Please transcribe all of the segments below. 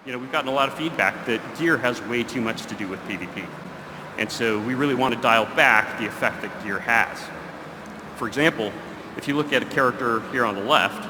We've gotten a lot of feedback that gear has way too much to do with PvP. And so we really want to dial back the effect that gear has. For example, if you look at a character here on the left,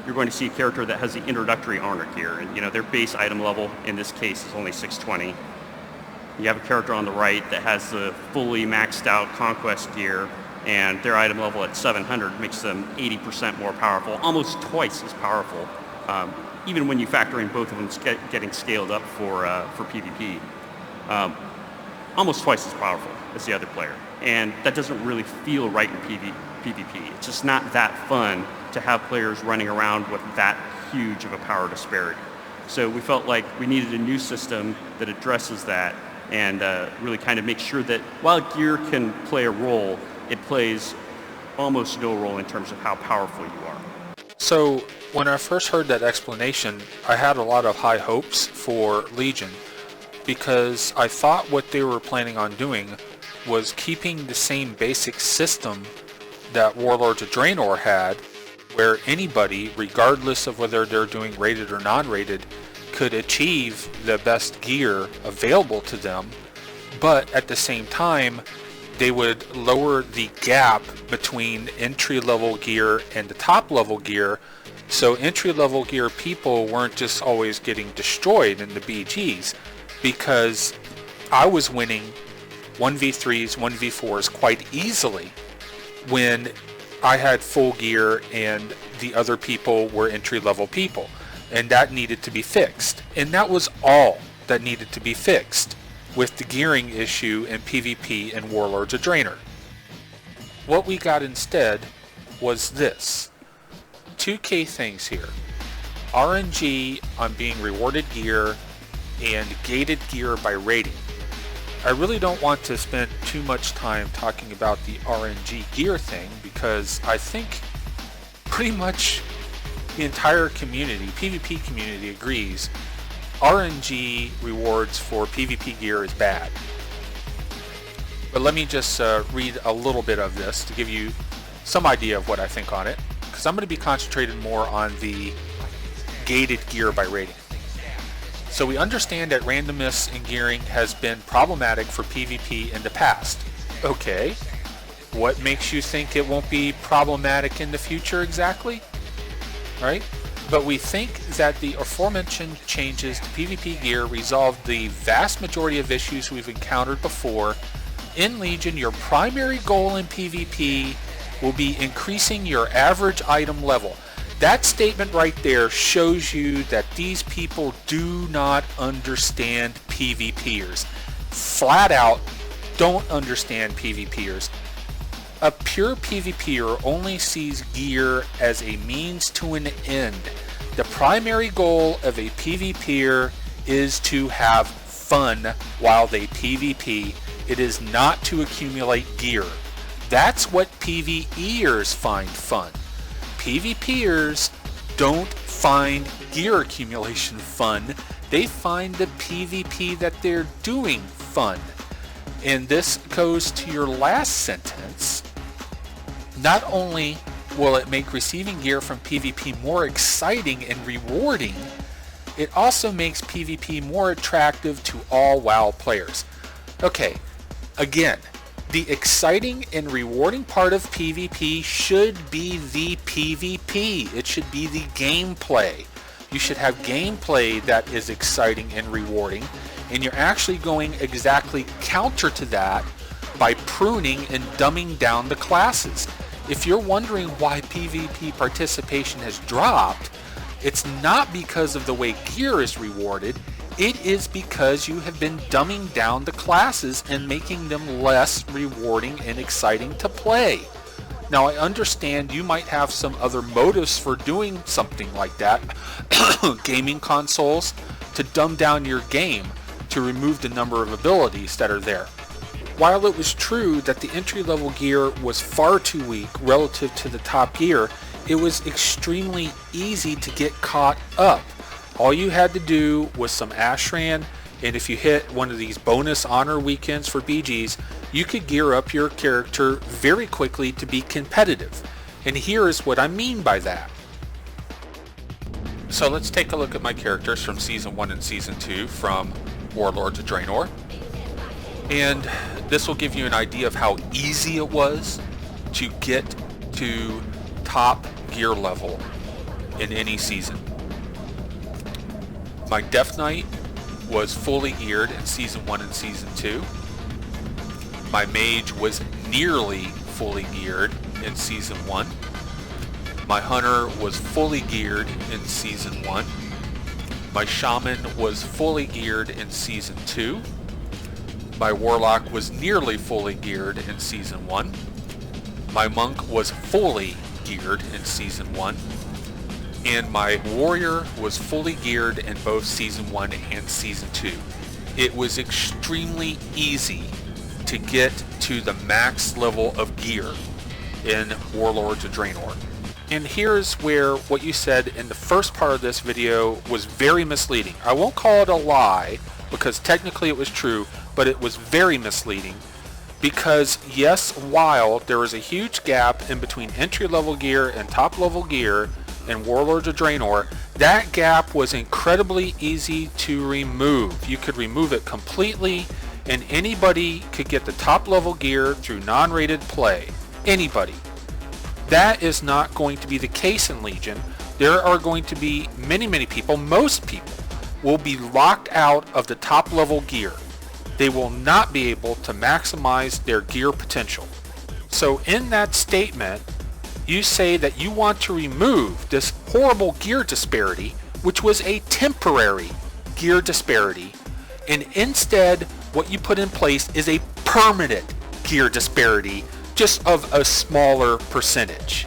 you're going to see a character that has the introductory armor gear. And their base item level in this case is only 620. You have a character on the right that has the fully maxed out conquest gear, and their item level at 700 makes them 80% more powerful, almost twice as powerful, even when you factor in both of them getting scaled up for PvP. Almost twice as powerful as the other player. And that doesn't really feel right in PvP. It's just not that fun to have players running around with that huge of a power disparity. So we felt like we needed a new system that addresses that and really kind of make sure that while gear can play a role, it plays almost no role in terms of how powerful you are. So when I first heard that explanation, I had a lot of high hopes for Legion because I thought what they were planning on doing was keeping the same basic system that Warlords of Draenor had, where anybody, regardless of whether they're doing rated or non-rated, could achieve the best gear available to them, but at the same time they would lower the gap between entry-level gear and the top-level gear, so entry-level gear people weren't just always getting destroyed in the BGs, because I was winning 1v3s, 1v4s quite easily when I had full gear and the other people were entry-level people, and that needed to be fixed. And that was all that needed to be fixed with the gearing issue in PvP and Warlords of Draenor. What we got instead was this. Two key things here. RNG on being rewarded gear and gated gear by rating. I really don't want to spend too much time talking about the RNG gear thing because I think pretty much the entire community, PvP community, agrees RNG rewards for PvP gear is bad. But let me just read a little bit of this to give you some idea of what I think on it, because I'm going to be concentrated more on the gated gear by rating. So we understand that randomness in gearing has been problematic for PvP in the past. Okay, what makes you think it won't be problematic in the future exactly? Right? But we think that the aforementioned changes to PvP gear resolve the vast majority of issues we've encountered before. In Legion, your primary goal in PvP will be increasing your average item level. That statement right there shows you that these people do not understand PvPers. Flat out don't understand PvPers. A pure PvPer only sees gear as a means to an end. The primary goal of a PvPer is to have fun while they PvP. It is not to accumulate gear. That's what PvEers find fun. PvPers don't find gear accumulation fun. They find the PvP that they're doing fun. And this goes to your last sentence. Not only will it make receiving gear from PvP more exciting and rewarding, it also makes PvP more attractive to all WoW players. Okay, again, the exciting and rewarding part of PvP should be the PvP. It should be the gameplay. You should have gameplay that is exciting and rewarding, and you're actually going exactly counter to that by pruning and dumbing down the classes. If you're wondering why PvP participation has dropped, it's not because of the way gear is rewarded. It is because you have been dumbing down the classes and making them less rewarding and exciting to play. Now, I understand you might have some other motives for doing something like that. Gaming consoles, to dumb down your game, to remove the number of abilities that are there. While it was true that the entry-level gear was far too weak relative to the top gear, it was extremely easy to get caught up. All you had to do was some Ashran, and if you hit one of these bonus honor weekends for BGs, you could gear up your character very quickly to be competitive. And here is what I mean by that. So let's take a look at my characters from Season 1 and Season 2 from Warlords of Draenor. And this will give you an idea of how easy it was to get to top gear level in any season. My Death Knight was fully geared in Season 1 and Season 2. My Mage was nearly fully geared in Season 1. My Hunter was fully geared in Season 1. My Shaman was fully geared in Season 2. My Warlock was nearly fully geared in Season 1. My Monk was fully geared in Season 1. And my Warrior was fully geared in both Season 1 and Season 2. It was extremely easy to get to the max level of gear in Warlords of Draenor. And here's where what you said in the first part of this video was very misleading. I won't call it a lie, because technically it was true, but it was very misleading. Because yes, while there was a huge gap in between entry-level gear and top-level gear in Warlords of Draenor, that gap was incredibly easy to remove. You could remove it completely, and anybody could get the top-level gear through non-rated play. Anybody. That is not going to be the case in Legion. There are going to be many people, most people, will be locked out of the top level gear. They will not be able to maximize their gear potential. So in that statement, you say that you want to remove this horrible gear disparity, which was a temporary gear disparity, and instead what you put in place is a permanent gear disparity, just of a smaller percentage.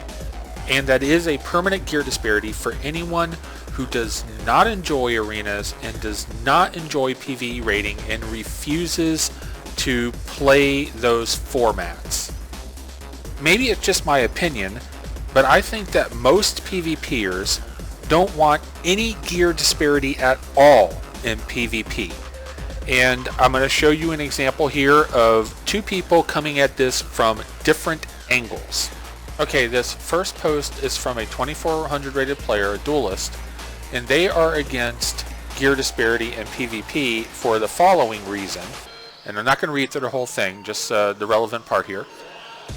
And that is a permanent gear disparity for anyone who does not enjoy arenas and does not enjoy PvE rating and refuses to play those formats. Maybe it's just my opinion, but I think that most PvPers don't want any gear disparity at all in PvP. And I'm going to show you an example here of two people coming at this from different angles. Okay, this first post is from a 2400 rated player, a duelist, and they are against gear disparity in PvP for the following reason. And I'm not going to read through the whole thing, just the relevant part here.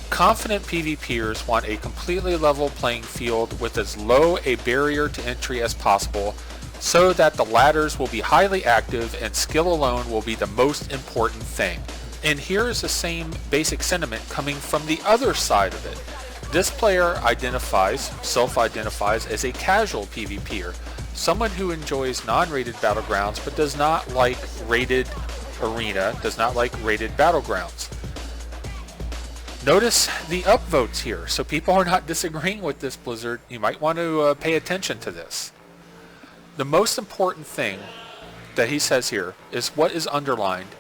Confident PvPers want a completely level playing field with as low a barrier to entry as possible, so that the ladders will be highly active and skill alone will be the most important thing. And here is the same basic sentiment coming from the other side of it. This player self-identifies as a casual PvPer, someone who enjoys non-rated battlegrounds but does not like rated arena, does not like rated battlegrounds. Notice the upvotes here, so people are not disagreeing with this, Blizzard. You might want to pay attention to this. The most important thing that he says here is what is underlined.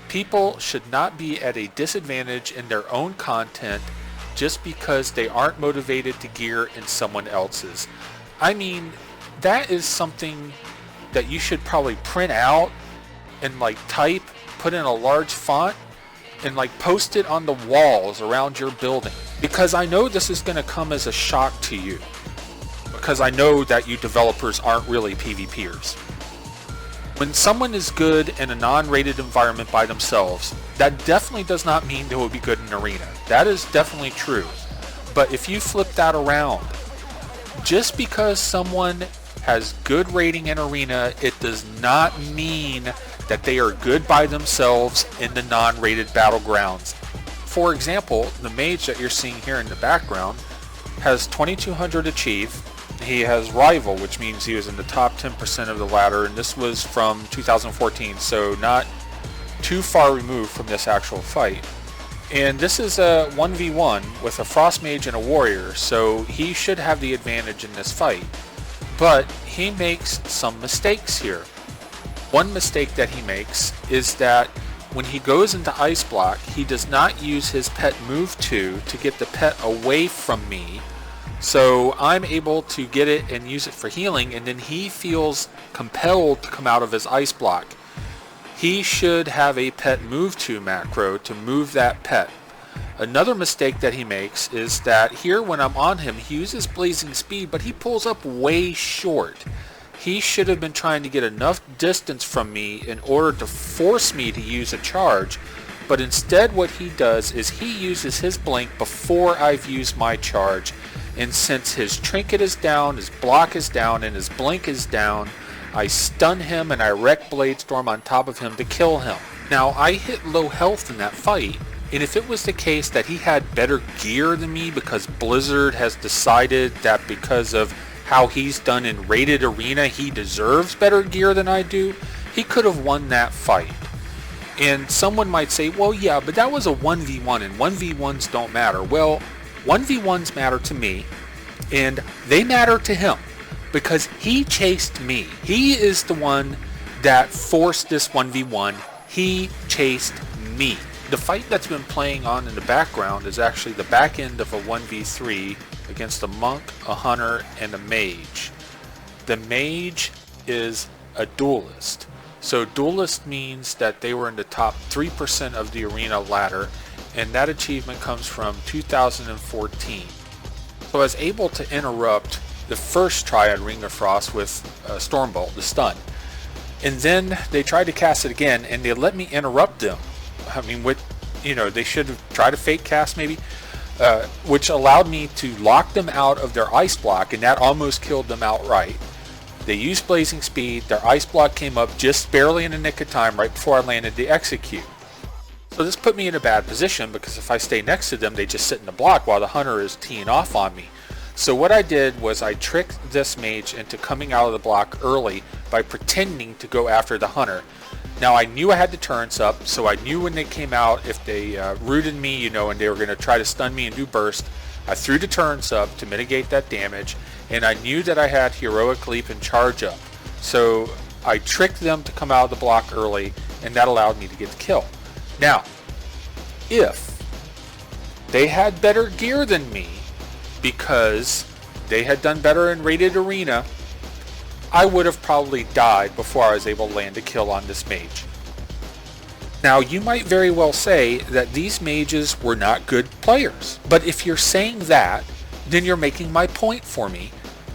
People should not be at a disadvantage in their own content just because they aren't motivated to gear in someone else's. I mean, that is something that you should probably print out and type, put in a large font, and post it on the walls around your building. Because I know this is going to come as a shock to you. Because I know that you developers aren't really PvPers. When someone is good in a non-rated environment by themselves, that definitely does not mean they will be good in arena. That is definitely true. But if you flip that around, just because someone has good rating in arena, it does not mean that they are good by themselves in the non-rated battlegrounds. For example, the mage that you're seeing here in the background has 2200 achieve. He has rival, which means he was in the top 10% of the ladder, and this was from 2014, so not too far removed from this actual fight. And this is a 1v1 with a frost mage and a warrior, so he should have the advantage in this fight. But he makes some mistakes here. One mistake that he makes is that when he goes into ice block, he does not use his pet move to get the pet away from me. So I'm able to get it and use it for healing, and then he feels compelled to come out of his ice block. He should have a pet move to macro to move that pet. Another mistake that he makes is that here when I'm on him, he uses blazing speed, but he pulls up way short. He should have been trying to get enough distance from me in order to force me to use a charge, but instead what he does is he uses his blink before I've used my charge, and since his trinket is down, his block is down, and his blink is down, I stun him and I wreck Bladestorm on top of him to kill him. Now I hit low health in that fight, and if it was the case that he had better gear than me because Blizzard has decided that because of how he's done in rated arena he deserves better gear than I do, he could have won that fight. And someone might say, well yeah, but that was a 1v1 and 1v1s don't matter. Well, 1v1s matter to me, and they matter to him because he chased me. He is the one that forced this 1v1. He chased me. The fight that's been playing on in the background is actually the back end of a 1v3 against a monk, a hunter, and a mage. The mage is a duelist. So duelist means that they were in the top 3% of the arena ladder, and that achievement comes from 2014. So I was able to interrupt the first Triad Ring of Frost with Stormbolt, the stun. And then they tried to cast it again, and they let me interrupt them. I mean, they should have tried to fake cast maybe, which allowed me to lock them out of their ice block, and that almost killed them outright. They used blazing speed, their ice block came up just barely in the nick of time right before I landed the execute. So this put me in a bad position because if I stay next to them, they just sit in the block while the hunter is teeing off on me. So what I did was I tricked this mage into coming out of the block early by pretending to go after the hunter. Now I knew I had the turrets up, so I knew when they came out, if they rooted me, and they were going to try to stun me and do burst, I threw the turrets up to mitigate that damage, and I knew that I had heroic leap and charge up. So I tricked them to come out of the block early, and that allowed me to get the kill. Now, if they had better gear than me, because they had done better in rated arena, I would have probably died before I was able to land a kill on this mage. Now you might very well say that these mages were not good players, but if you're saying that, then you're making my point for me,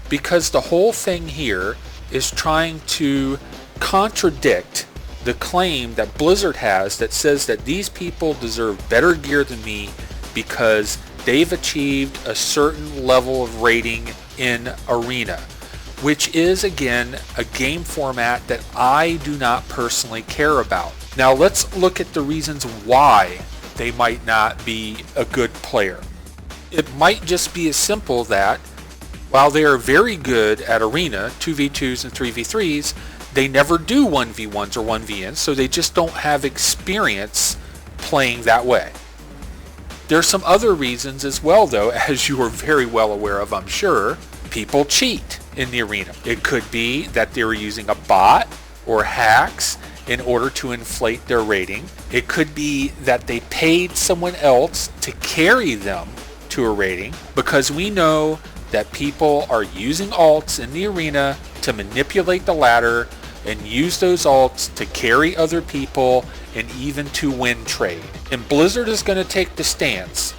because the whole thing here is trying to contradict the claim that Blizzard has that says that these people deserve better gear than me because they've achieved a certain level of rating in arena, which is again a game format that I do not personally care about. Now let's look at the reasons why they might not be a good player. It might just be as simple that while they are very good at arena, 2v2s and 3v3s, they never do 1v1s or 1vns, so they just don't have experience playing that way. There's some other reasons as well though, as you are very well aware of, I'm sure. People cheat in the arena. It could be that they were using a bot or hacks in order to inflate their rating. It could be that they paid someone else to carry them to a rating, because we know that people are using alts in the arena to manipulate the ladder and use those alts to carry other people and even to win trade. And Blizzard is going to take the stance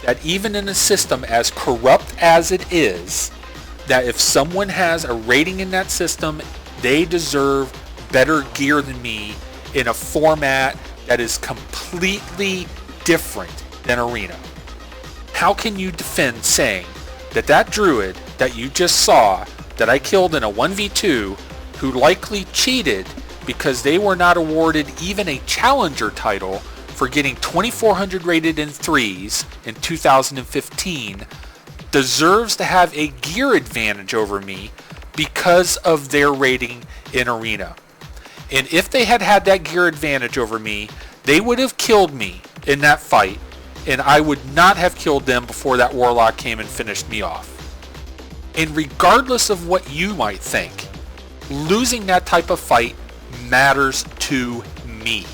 that even in a system as corrupt as it is, that if someone has a rating in that system, they deserve better gear than me in a format that is completely different than arena. How can you defend saying that that druid that you just saw that I killed in a 1v2, who likely cheated because they were not awarded even a challenger title for getting 2400 rated in 3s in 2015, deserves to have a gear advantage over me because of their rating in arena? And if they had had that gear advantage over me, they would have killed me in that fight, and I would not have killed them before that warlock came and finished me off. And regardless of what you might think, losing that type of fight matters to me.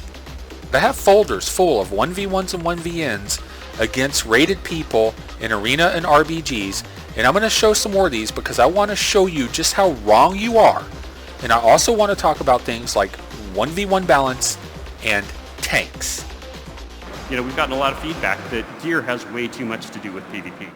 I have folders full of 1v1s and 1vns against rated people in arena and RBGs, and I'm going to show some more of these because I want to show you just how wrong you are. And I also want to talk about things like 1v1 balance and tanks. we've gotten a lot of feedback that gear has way too much to do with PvP.